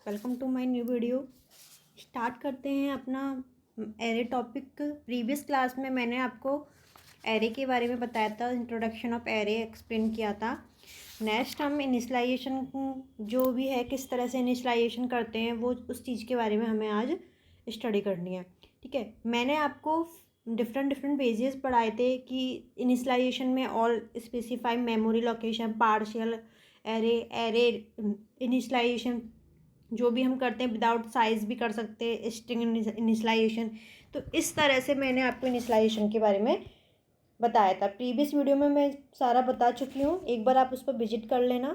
Welcome to my new video. Start करते हैं अपना एरे टॉपिक। प्रीवियस क्लास में मैंने आपको एरे के बारे में बताया था, इंट्रोडक्शन ऑफ एरे एक्सप्लेन किया था। नेक्स्ट हम इनिशियलाइजेशन जो भी है, किस तरह से इनिशियलाइजेशन करते हैं, वो उस चीज़ के बारे में हमें आज स्टडी करनी है। ठीक है, मैंने आपको डिफरेंट पेजेस पढ़ाए थे कि इनिशियलाइजेशन में all specify memory location, partial array, array initialization जो भी हम करते हैं, विदाउट साइज भी कर सकते हैं, स्ट्रिंग इनिशियलाइजेशन। तो इस तरह से मैंने आपको इनिशियलाइजेशन के बारे में बताया था। प्रीवियस वीडियो में मैं सारा बता चुकी हूँ, एक बार आप उस पर विजिट कर लेना।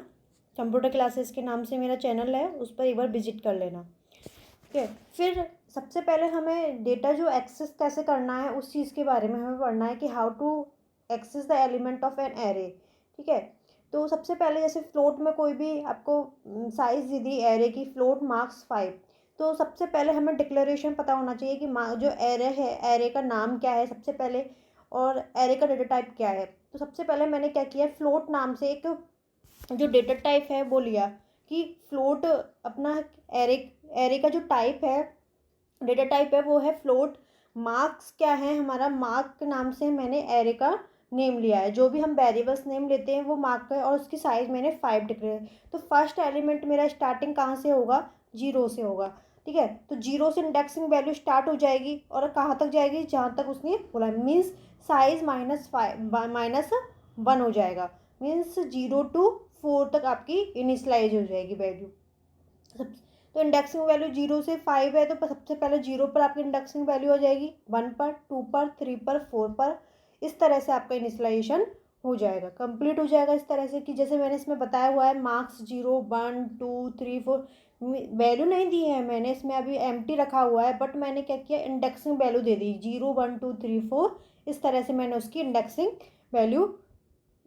कंप्यूटर क्लासेस के नाम से मेरा चैनल है, उस पर एक बार विजिट कर लेना। ठीक है, फिर सबसे पहले हमें डेटा जो एक्सेस कैसे करना है उस चीज़ के बारे में हमें पढ़ना है कि how to access the element of an array. ठीक है, तो सबसे पहले जैसे फ्लोट में कोई भी आपको साइज दी दी एरे की, फ्लोट मार्क्स 5, तो सबसे पहले हमें डिक्लेरेशन पता होना चाहिए कि जो एरे है, एरे का नाम क्या है सबसे पहले, और एरे का डेटा टाइप क्या है। तो सबसे पहले मैंने क्या किया, फ्लोट नाम से एक जो डेटा टाइप है वो लिया कि फ्लोट अपना एरे एरे का जो टाइप है, डेटा टाइप है, वो है फ्लोट। मार्क्स क्या है हमारा, मार्क नाम से मैंने एरे का नेम लिया है। जो भी हम वेरिएबल्स नेम लेते हैं वो मार्क है, और उसकी साइज मैंने 5 डिक्लेयर। तो फर्स्ट एलिमेंट मेरा स्टार्टिंग कहाँ से होगा, 0 से होगा। ठीक है, तो 0 से इंडेक्सिंग वैल्यू स्टार्ट हो जाएगी और कहाँ तक जाएगी, जहाँ तक उसने बोला, मीन्स साइज -1 हो जाएगा। मीन्स 0 to 4 तक आपकी इनिशलाइज हो जाएगी वैल्यू। तो इंडेक्सिंग वैल्यू 0 से 5 है, तो सबसे पहले 0 पर आपकी इंडेक्सिंग वैल्यू हो जाएगी, 1 पर, 2 पर, 3 पर, 4 पर। इस तरह से आपका इनिशियलाइजेशन हो जाएगा, कंप्लीट हो जाएगा। इस तरह से कि जैसे मैंने इसमें बताया हुआ है, मार्क्स 0, 1, 2, 3, 4 वैल्यू नहीं दी है मैंने इसमें, अभी एम्प्टी रखा हुआ है, बट मैंने क्या किया, इंडेक्सिंग वैल्यू दे दी 0, 1, 2, 3, 4। इस तरह से मैंने उसकी इंडेक्सिंग वैल्यू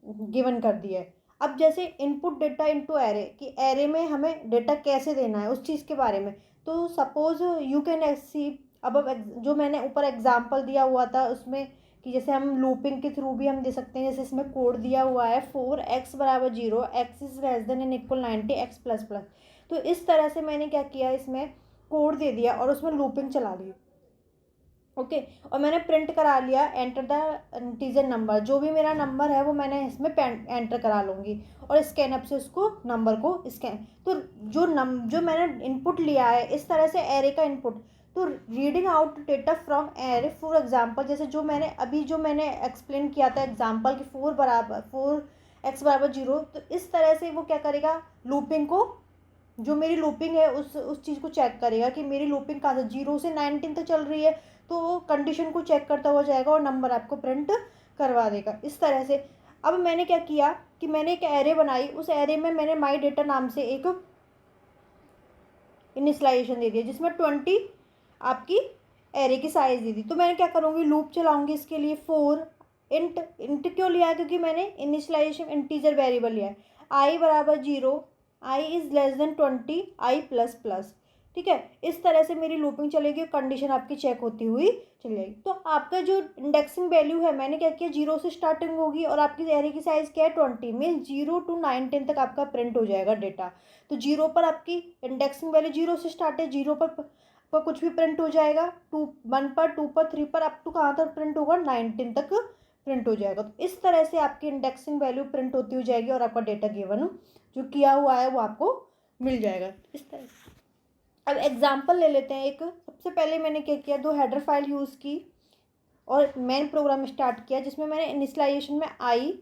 गिवन कर दिया है। अब जैसे इनपुट डेटा इनटू एरे, कि एरे में हमें डेटा कैसे देना है उस चीज़ के बारे में। तो सपोज यू कैन सी, अब जो मैंने ऊपर एग्जांपल दिया हुआ था उसमें, कि जैसे हम लूपिंग के थ्रू भी हम दे सकते हैं। जैसे इसमें कोड दिया हुआ है 4x = 0, x is less than and equal 90, x plus plus. तो इस तरह से मैंने क्या किया, इसमें कोड दे दिया और उसमें लूपिंग चला ली। ओके, और मैंने प्रिंट करा लिया, एंटर द इंटीजर नंबर, जो भी मेरा नंबर है वो मैंने इसमें एंटर करा लूँगी, और स्कैन अप से उसको नंबर को स्कैन। तो जो मैंने इनपुट लिया है इस तरह से एरे का इनपुट, तो reading out data from array. For example, जैसे जो मैंने एक्सप्लेन किया था एग्जांपल कि 4x = 0, तो इस तरह से वो क्या करेगा, लूपिंग को, जो मेरी लूपिंग है उस चीज़ को चेक करेगा कि मेरी लूपिंग कहाँ से 0 से 19 तक चल रही है, तो वो कंडीशन को चेक करता हुआ जाएगा और नंबर आपको प्रिंट करवा देगा। इस तरह से अब मैंने क्या किया कि मैंने एक एरे बनाई, उस एरे में मैंने माई डेटा नाम से एक इनिशियलाइजेशन दे दिया जिसमें 20 आपकी एरे की साइज दी थी। तो मैंने क्या करूँगी, लूप चलाऊंगी इसके लिए। 4 इंट क्यों लिया है, क्योंकि मैंने इनिशियलाइजेशन इंटीजर वेरिएबल लिया है। I = 0, I is less than 20, I plus plus. ठीक है, इस तरह से मेरी लूपिंग चलेगी और कंडीशन आपकी चेक होती हुई चली जाएगी। तो आपका जो इंडेक्सिंग वैल्यू है, मैंने क्या किया, 0 से स्टार्टिंग होगी और आपकी एरे की साइज क्या है, 20, मीन 0 to 19 तक आपका प्रिंट हो जाएगा डेटा। तो 0 पर आपकी इंडेक्सिंग वैल्यू 0 से स्टार्ट है, 0 पर कुछ भी प्रिंट हो जाएगा, 1 पर, 2 पर, 3 पर, अप टू कहाँ तक प्रिंट होगा, 19 तक प्रिंट हो जाएगा। तो इस तरह से आपकी इंडेक्सिंग वैल्यू प्रिंट होती हो जाएगी और आपका डेटा गिवन जो किया हुआ है वो आपको मिल जाएगा इस तरह से। अब एग्जाम्पल ले लेते हैं एक। सबसे पहले मैंने क्या किया, 2 हेडर फाइल यूज़ की और मेन प्रोग्राम स्टार्ट किया, जिसमें मैंने इनिशियलाइजेशन में आई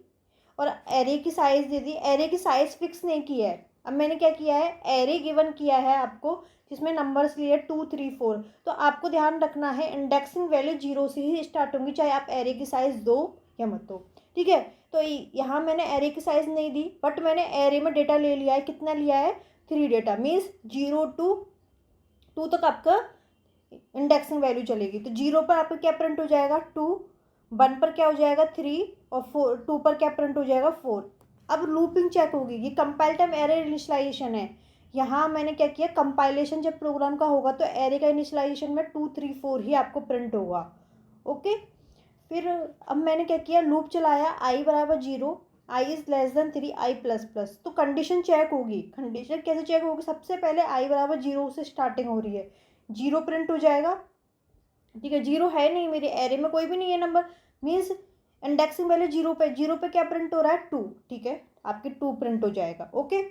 और एरे की साइज़ दे दी। एरे की साइज़ फिक्स नहीं की है। अब मैंने क्या किया है, एरे गिवन किया है आपको जिसमें नंबर्स लिए 2, 3, 4। तो आपको ध्यान रखना है इंडेक्सिंग वैल्यू 0 से ही स्टार्ट होंगी, चाहे आप एरे की साइज़ दो या मत दो। ठीक है, तो यहाँ मैंने एरे की साइज़ नहीं दी, बट मैंने एरे में डेटा ले लिया है। कितना लिया है, 3 डेटा, मीन्स 0 to 2 तक आपका इंडेक्सिंग वैल्यू चलेगी। तो 0 पर आपका क्या प्रिंट हो जाएगा, 2, 1 पर क्या हो जाएगा, 3, और 2 पर क्या प्रिंट हो जाएगा, 4। अब लूपिंग चेक होगी, ये कंपाइल टाइम एरे इनिशियलाइजेशन है। यहाँ मैंने क्या किया, कंपाइलेशन जब प्रोग्राम का होगा तो एरे का इनिशियलाइजेशन में 2, 3, 4 ही आपको प्रिंट होगा। ओके, फिर अब मैंने क्या किया, लूप चलाया, I = 0, I is less than 3 I plus plus, तो कंडीशन चेक होगी। कंडीशन कैसे चेक होगी? सबसे पहले आई बराबर 0 से स्टार्टिंग हो रही है, 0 प्रिंट हो जाएगा, ठीक है। 0 है नहीं, मेरे एरे में कोई भी नहीं है नंबर, मीन्स इंडेक्सिंग वैल्यू 0 पे, 0 पे क्या प्रिंट हो रहा है? 2, ठीक है, आपके 2 प्रिंट हो जाएगा, ओके।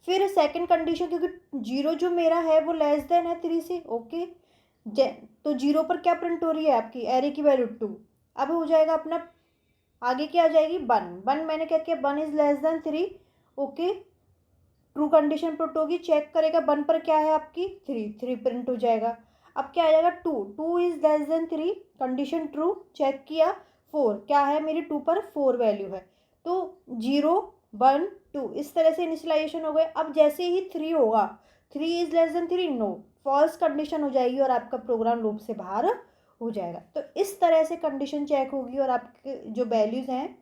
फिर सेकंड कंडीशन, क्योंकि 0 जो मेरा है वो लेस देन है 3 से, ओके। तो 0 पर क्या प्रिंट हो रही है? आपकी एरे की वैल्यू 2। अब हो जाएगा अपना, आगे क्या आ जाएगी? 1 मैंने क्या किया? 1 is less than 3, okay. True condition put होगी, चेक करेगा 1 पर क्या है आपकी? 3 प्रिंट हो जाएगा। अब क्या आ जाएगा? 2 is less than 3, condition true, check किया। 4 क्या है मेरी? 2 पर 4 वैल्यू है, तो 0 1 2 इस तरह से इनिशियलाइजेशन हो गए। अब जैसे ही 3 होगा, 3 is less than 3, no, false condition हो जाएगी और आपका प्रोग्राम लूप से बाहर हो जाएगा। तो इस तरह से कंडीशन चेक होगी और आपके जो वैल्यूज़ हैं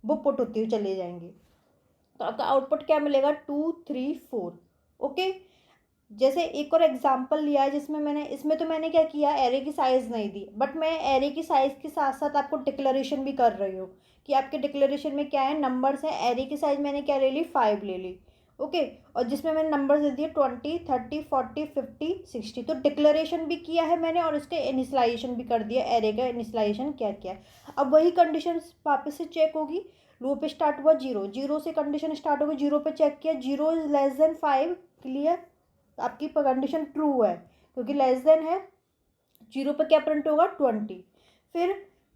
वो पुट होती हुई चले जाएंगी। तो आपका आउटपुट क्या मिलेगा? 2 3 4, ओके। जैसे एक और एग्जांपल लिया है जिसमें इसमें तो मैंने क्या किया? एरे की साइज़ नहीं दी, बट मैं एरे की साइज़ के साथ साथ आपको डिक्लेरेशन भी कर रही हूँ कि आपके डिक्लेरेशन में क्या है? नंबर्स हैं। एरे की साइज़ मैंने क्या ले ली? 5 ले ली, ओके। और जिसमें मैंने नंबर्स दे दिए 20 30 40 50 60, तो डिक्लेरेशन भी किया है मैंने और इसके इनिशियलाइजेशन भी कर दिया, एरे का इनिशियलाइजेशन क्या किया है। अब वही कंडीशन वापस से चेक होगी। लूप स्टार्ट हुआ 0 से कंडीशन स्टार्ट होगी, 0 पे चेक किया, 0 इज लेस देन 5, क्लियर, आपकी कंडीशन ट्रू है क्योंकि लेस देन है। 0 पे क्या प्रिंट होगा? 20। फिर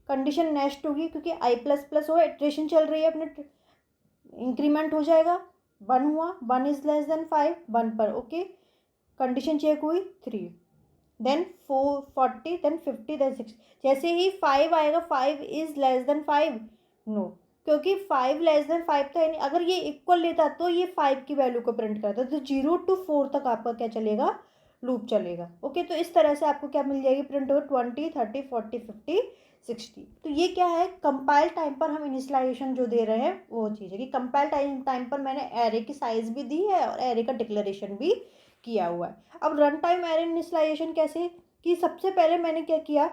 कंडीशन नेक्स्ट होगी, क्योंकि आई प्लस प्लस हो, इटरेशन चल रही है अपने, इंक्रीमेंट हो जाएगा। 1 हुआ, 1 इज लेस देन 5, 1 पर, ओके। कंडीशन चेक हुई 3, देन 4 40, देन 50, देन 60। जैसे ही 5 आएगा, 5 इज लेस देन 5, नो, क्योंकि 5 लेस देन 5 था नहीं। अगर ये इक्वल लेता तो ये 5 की वैल्यू को प्रिंट करता, तो 0 to 4 तक आपका क्या चलेगा? लूप चलेगा, ओके। तो इस तरह से आपको क्या मिल जाएगी? प्रिंट हो 20 30 40 50 60। तो ये क्या है? कंपाइल टाइम पर हम इनिशियलाइजेशन जो दे रहे हैं वो चीज़ है कि कंपाइल टाइम पर मैंने एरे की साइज़ भी दी है और एरे का डिक्लेरेशन भी किया हुआ है। अब रन टाइम एरे इनिशियलाइजेशन कैसे? कि सबसे पहले मैंने क्या किया?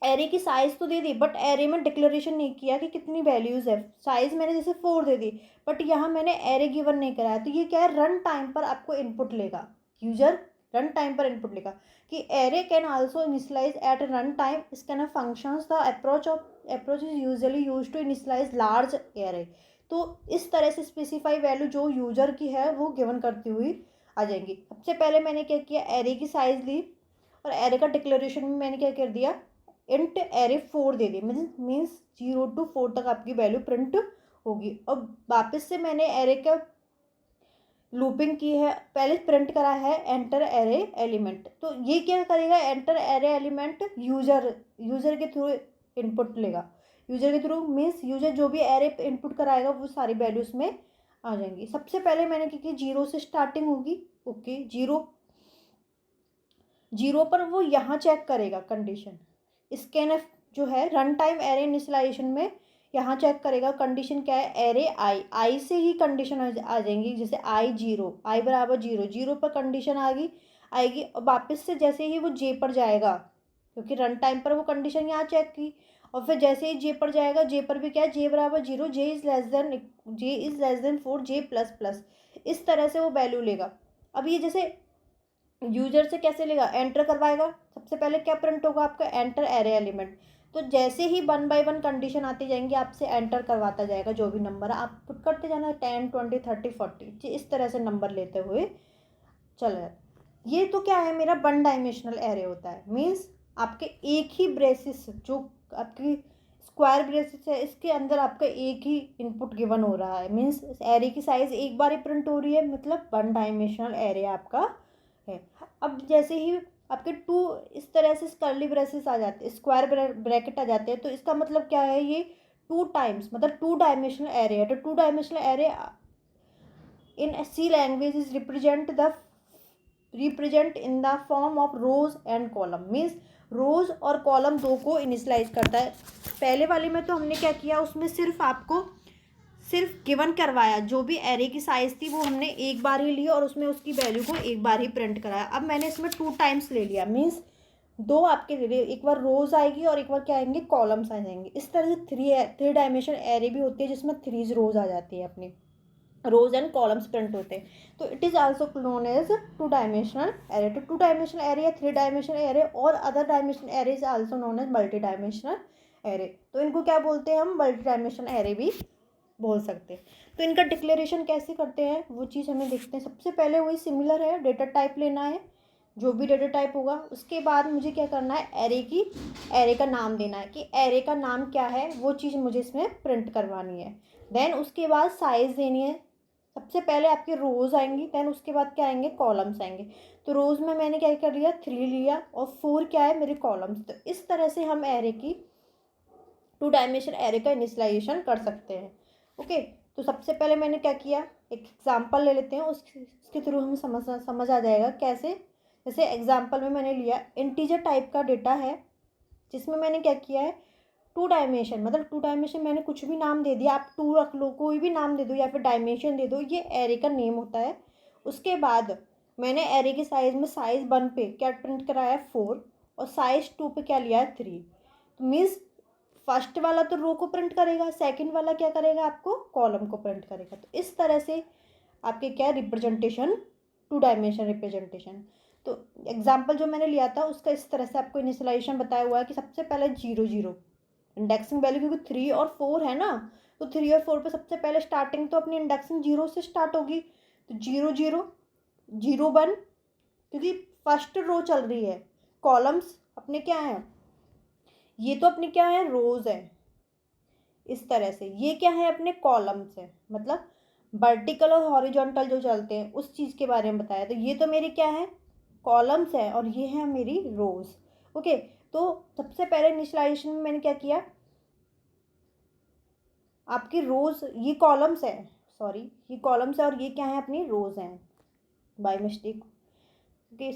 एरे की साइज़ तो दे दी, बट एरे में डिक्लेरेशन नहीं किया कि कितनी वैल्यूज़ है। साइज़ मैंने जैसे 4 दे दी, बट यहाँ मैंने एरे गिवन नहीं कराया। तो ये क्या है? रन टाइम पर आपको इनपुट लेगा, यूजर रन टाइम पर इनपुट लेगा कि array can also initialise at run time, इस can functions the approach is usually use to initialise large array. तो इस तरह से स्पेसिफाई वैल्यू जो यूजर की है वो गिवन करती हुई आ जाएंगी। सबसे पहले मैंने क्या किया? एरे की साइज़ ली और एरे का डिक्लेरेशन में मैंने क्या कर दिया? Int array 4 they the, means 0 to 4 तक आपकी वैल्यू प्रिंट होगी। और वापस से मैंने एरे का लूपिंग की है, पहले प्रिंट करा है एंटर एरे एलिमेंट। तो ये क्या करेगा? एंटर एरे एलिमेंट यूजर के थ्रू इनपुट लेगा। यूजर के थ्रू मीन्स यूजर जो भी एरे इनपुट कराएगा वो सारी वैल्यूज में आ जाएंगी। सबसे पहले मैंने क्या किया? 0 से स्टार्टिंग होगी, ओके। 0 पर वो यहाँ चेक करेगा कंडीशन। स्कैनफ जो है रन टाइम एरे इनिशियलाइजेशन में यहाँ चेक करेगा कंडीशन क्या है? एरे आई से ही कंडीशन आ जाएंगी। जैसे आई बराबर 0 पर कंडीशन आएगी और वापस से जैसे ही वो जे पर जाएगा, क्योंकि रन टाइम पर वो कंडीशन यहाँ चेक की, और फिर जैसे ही जे पर जाएगा, जे पर भी क्या है? जे बराबर 0, j is less than 4, j plus plus, इस तरह से वो वैल्यू लेगा। अब ये जैसे यूजर से कैसे लेगा? एंटर करवाएगा। सबसे पहले क्या प्रिंट होगा आपका? Enter array element. तो जैसे ही 1 by 1 कंडीशन आती जाएंगी, आपसे एंटर करवाता जाएगा जो भी नंबर है, आप पुट करते जाना, 10 20 30 40, इस तरह से नंबर लेते हुए चल रहा है। ये तो क्या है? मेरा 1 डायमेंशनल एरे होता है, मीन्स आपके एक ही ब्रेसिस, जो आपकी स्क्वायर ब्रेसिस है, इसके अंदर आपका एक ही इनपुट गिवन हो रहा है, मीन्स एरे की साइज एक बार ही प्रिंट हो रही है, मतलब 1 डायमेंशनल एरे आपका है। अब जैसे ही आपके 2 इस तरह से कर्ली ब्रेसेस आ जाते हैं, स्क्वायर ब्रैकेट आ जाते हैं, तो इसका मतलब क्या है? ये 2 टाइम्स मतलब 2 डायमेंशनल एरे है। तो 2 dimensional array in C language is represent in the form of rows and column, means rows और कॉलम दो को इनिशियलाइज करता है। पहले वाले में तो हमने क्या किया? उसमें सिर्फ गिवन करवाया, जो भी एरे की साइज़ थी वो हमने एक बार ही ली और उसमें उसकी वैल्यू को एक बार ही प्रिंट कराया। अब मैंने इसमें 2 टाइम्स ले लिया, मीन्स दो आपके एक बार रोज आएगी और एक बार क्या आएंगे, कॉलम्स आ जाएंगे। इस तरह से थ्री डायमेंशन एरे भी होती है जिसमें थ्रीज रोज आ जाती है, अपनी रोज एंड कॉलम्स प्रिंट होते हैं। तो it is also known as two dimensional array. तो टू डायमेंशनल एरे या थ्री डायमेंशनल एरे और other dimensional array is also known as multi dimensional array. तो इनको क्या बोलते हैं, हम मल्टी डायमेंशनल एरे भी बोल सकते हैं। तो इनका डिक्लेरेशन कैसे करते हैं वो चीज़ हमें देखते हैं। सबसे पहले वही सिमिलर है, डेटा टाइप लेना है, जो भी डेटा टाइप होगा। उसके बाद मुझे क्या करना है, एरे का नाम देना है कि एरे का नाम क्या है, वो चीज़ मुझे इसमें प्रिंट करवानी है। देन उसके बाद साइज़ देनी है। सबसे पहले आपके रोज़ आएंगी, देन उसके बाद क्या आएंगे, कॉलम्स आएंगे। तो रोज़ में मैंने क्या कर लिया, 3 लिया, और 4 क्या है, मेरे कॉलम्स। तो इस तरह से हम एरे की टू डायमेंशन एरे का इनिशियलाइजेशन कर सकते हैं। ओके, तो सबसे पहले मैंने क्या किया, एक एग्जांपल ले लेते हैं, उसके थ्रू हमें समझ आ जाएगा कैसे। जैसे एग्जांपल में मैंने लिया इंटीजर टाइप का डेटा है, जिसमें मैंने क्या किया है, टू डायमेंशन, मतलब टू डायमेंशन मैंने कुछ भी नाम दे दिया, आप टू रख लो, कोई भी नाम दे दो या फिर डायमेंशन दे दो, ये एरे का नेम होता है। उसके बाद मैंने एरे के साइज में साइज 1 पे क्या प्रिंट कराया है, 4, और साइज 2 पे क्या लिया है, 3। तो मीन्स फर्स्ट वाला तो रो को प्रिंट करेगा, सेकंड वाला क्या करेगा, आपको कॉलम को प्रिंट करेगा। तो इस तरह से आपके क्या रिप्रेजेंटेशन, टू डायमेंशन रिप्रेजेंटेशन। तो एग्जाम्पल जो मैंने लिया था उसका इस तरह से आपको इनिशियलाइजेशन बताया हुआ है कि सबसे पहले 0 0 इंडेक्सिंग वैल्यू, क्योंकि 3 और 4 है ना, तो 3 और 4 पे सबसे पहले स्टार्टिंग तो अपनी इंडेक्सिंग 0 से स्टार्ट होगी। तो 0 0 0 1, क्योंकि फर्स्ट रो चल रही है। कॉलम्स अपने क्या है, ये तो अपने क्या है, रोज है। इस तरह से ये क्या है, अपने कॉलम्स है, मतलब वर्टिकल और हॉरिजॉन्टल जो चलते हैं उस चीज़ के बारे में बताया। तो ये तो मेरी क्या है, कॉलम्स है, और ये है मेरी रोज। ओके, तो सबसे पहले इनिशियलाइजेशन में मैंने क्या किया, आपकी रोज, ये कॉलम्स है, सॉरी ये कॉलम्स है और ये क्या है, अपनी रोज हैं, बाय मिस्टेक। ओके,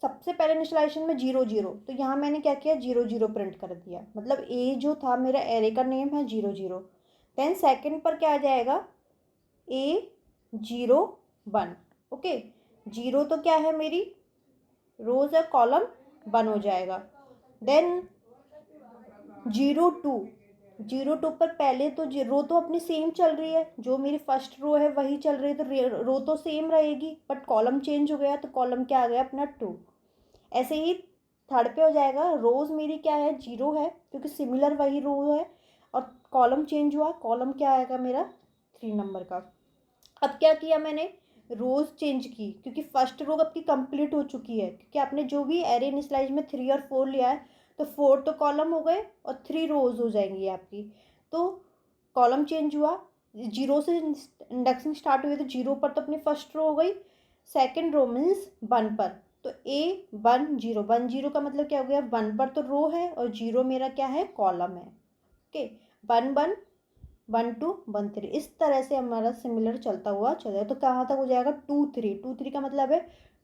सबसे पहले इनिशियलाइजेशन में 0 0, तो यहाँ मैंने क्या किया, 0 0 प्रिंट कर दिया, मतलब ए जो था मेरा एरे का नेम है 0 0। देन सेकंड पर क्या आ जाएगा, A 0 1। ओके, 0 तो क्या है, मेरी रोज है, कॉलम 1 हो जाएगा। देन 0 2 पर पहले तो रो तो अपनी सेम चल रही है, जो मेरी फर्स्ट रो है वही चल रही है, तो रो तो सेम रहेगी, बट कॉलम चेंज हो गया, तो कॉलम क्या आ गया, अपना 2। ऐसे ही थर्ड पे हो जाएगा, रोज मेरी क्या है, 0 है, क्योंकि सिमिलर वही रो है, और कॉलम चेंज हुआ, कॉलम क्या आएगा मेरा, 3 नंबर का। अब क्या किया मैंने, रोज चेंज की, क्योंकि फर्स्ट रो आपकी कंप्लीट हो चुकी है, क्योंकि आपने जो भी एरे इनिशियलाइज में 3 और 4 लिया है, तो 4 तो कॉलम हो गए और 3 रोज हो जाएंगी आपकी। तो कॉलम चेंज हुआ, 0 से इंडेक्सिंग स्टार्ट हुई, तो 0 पर तो अपनी फर्स्ट रो हो गई, सेकेंड रो मीन्स 1 पर। तो A 1 0 का मतलब क्या हो गया, 1 पर तो रो है और 0 मेरा क्या है, कॉलम है। ओके, 1 1 1 2 1 3, इस तरह से हमारा सिमिलर चलता हुआ चलेगा। तो कहाँ तक हो जाएगा, 2 3, 2 3 का मतलब है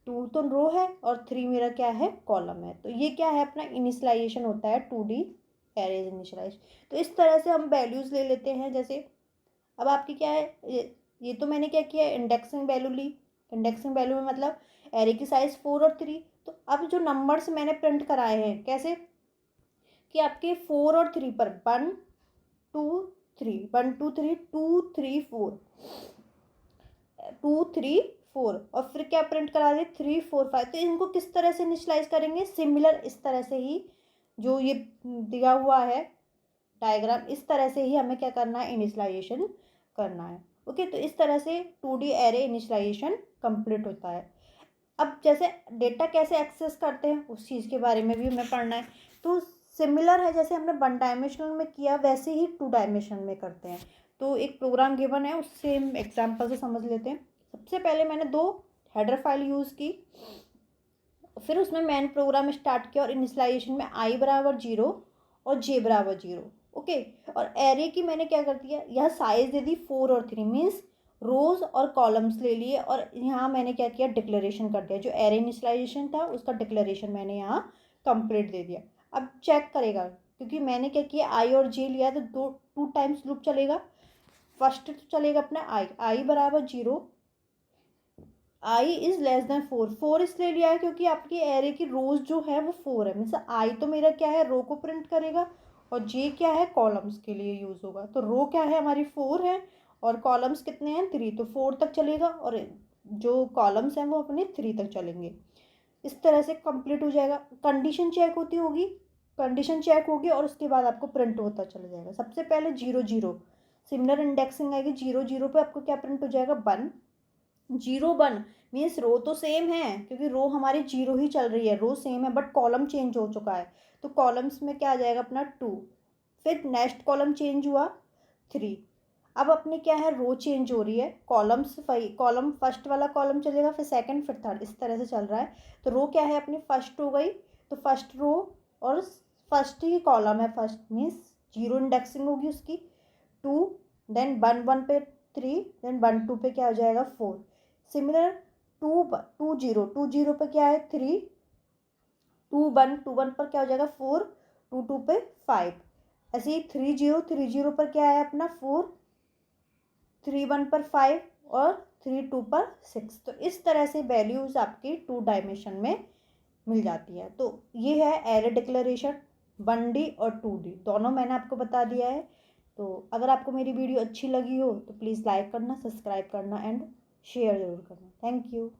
2 तो रो है और 3 मेरा क्या है, कॉलम है। तो ये क्या है, अपना इनिशियलाइजेशन होता है 2D एरेज इनिशियलाइज। तो इस तरह से हम वैल्यूज़ ले लेते हैं। जैसे अब आपकी क्या है, ये तो मैंने क्या किया, इंडेक्सिंग वैल्यू ली। इंडेक्सिंग वैल्यू में मतलब एरे की साइज 4 और 3। तो अब जो नंबर्स मैंने प्रिंट कराए हैं कैसे, कि आपके 4 और 3 पर 1 2 3 1 2 3 2 3 4 2 3 4, और फिर क्या प्रिंट करा दे, 3 4 5। तो इनको किस तरह से इनिशियलाइज करेंगे, सिमिलर इस तरह से ही, जो ये दिया हुआ है डायग्राम, इस तरह से ही हमें क्या करना है, इनिशियलाइजेशन करना है। ओके, तो इस तरह से 2D एरे इनिशियलाइजेशन कंप्लीट होता है। अब जैसे डेटा कैसे एक्सेस करते हैं उस चीज़ के बारे में भी हमें पढ़ना है। तो सिमिलर है, जैसे हमने 1 डायमेंशनल में किया वैसे ही 2 डायमेंशन में करते हैं। तो एक प्रोग्राम गिवन है, उससे हम एग्जाम्पल से समझ लेते हैं। सबसे पहले मैंने 2 हेडर फाइल यूज़ की, फिर उसमें मैन प्रोग्राम स्टार्ट किया, और इनिशियलाइजेशन में I = 0 और J = 0। ओके, और एरे की मैंने क्या कर दिया, यह साइज दे दी 4 और 3, मीन्स रोज और कॉलम्स ले लिए, और यहाँ मैंने क्या किया, डिक्लेरेशन कर दिया, जो एरे इनिशियलाइजेशन था उसका डिक्लेरेशन मैंने यहाँ कंप्लीट दे दिया। अब चेक करेगा, क्योंकि मैंने क्या किया, I और J लिया, तो 2 टाइम्स लूप चलेगा। फर्स्ट तो चलेगा अपना I = 0, I is less than 4। 4 इसलिए लिया है क्योंकि आपकी एरे की रोज जो है वो 4 है, मीन्स आई तो मेरा क्या है, रो को प्रिंट करेगा, और जे क्या है, कॉलम्स के लिए यूज़ होगा। तो रो क्या है हमारी 4 है, और कॉलम्स कितने हैं, 3, तो 4 तक चलेगा, और जो कॉलम्स हैं वो अपने 3 तक चलेंगे। इस तरह से कंप्लीट हो जाएगा। कंडीशन चेक होगी, कंडीशन चेक होगी और उसके बाद आपको प्रिंट होता चला जाएगा। सबसे पहले 0 0 सिमिलर इंडेक्सिंग आएगी, 0 0 पे आपको क्या प्रिंट हो जाएगा, 1 0 1 मीन्स रो तो सेम है, क्योंकि रो हमारी 0 ही चल रही है, रो सेम है, बट कॉलम चेंज हो चुका है, तो कॉलम्स में क्या आ जाएगा अपना 2। फिर नेक्स्ट कॉलम चेंज हुआ 3। अब अपने क्या है, रो चेंज हो रही है, कॉलम्स कॉलम फर्स्ट वाला कॉलम चलेगा, फिर सेकंड, फिर थर्ड, इस तरह से चल रहा है। तो रो क्या है अपनी फर्स्ट हो गई, तो फर्स्ट रो और फर्स्ट ही कॉलम है, फर्स्ट मीन्स 0 इंडेक्सिंग होगी उसकी, 2, देन 1 1 पे 3, देन 1 2 पे क्या हो जाएगा 4। सिमिलर 2 2 0 2 0 पे क्या है 3, 2 1 पर क्या हो जाएगा 4, 2 2 पे 5। ऐसे ही 3 0 3 0 पर क्या है अपना 4, 3 1 पर 5, और 3 2 पर 6। तो इस तरह से वैल्यूज आपकी 2 डायमेंशन में मिल जाती है। तो ये है एरे डिक्लेरेशन 1D और 2D दोनों मैंने आपको बता दिया है। तो अगर आपको मेरी वीडियो अच्छी लगी हो तो प्लीज़ लाइक करना, सब्सक्राइब करना एंड शेयर ज़रूर करना। Thank you.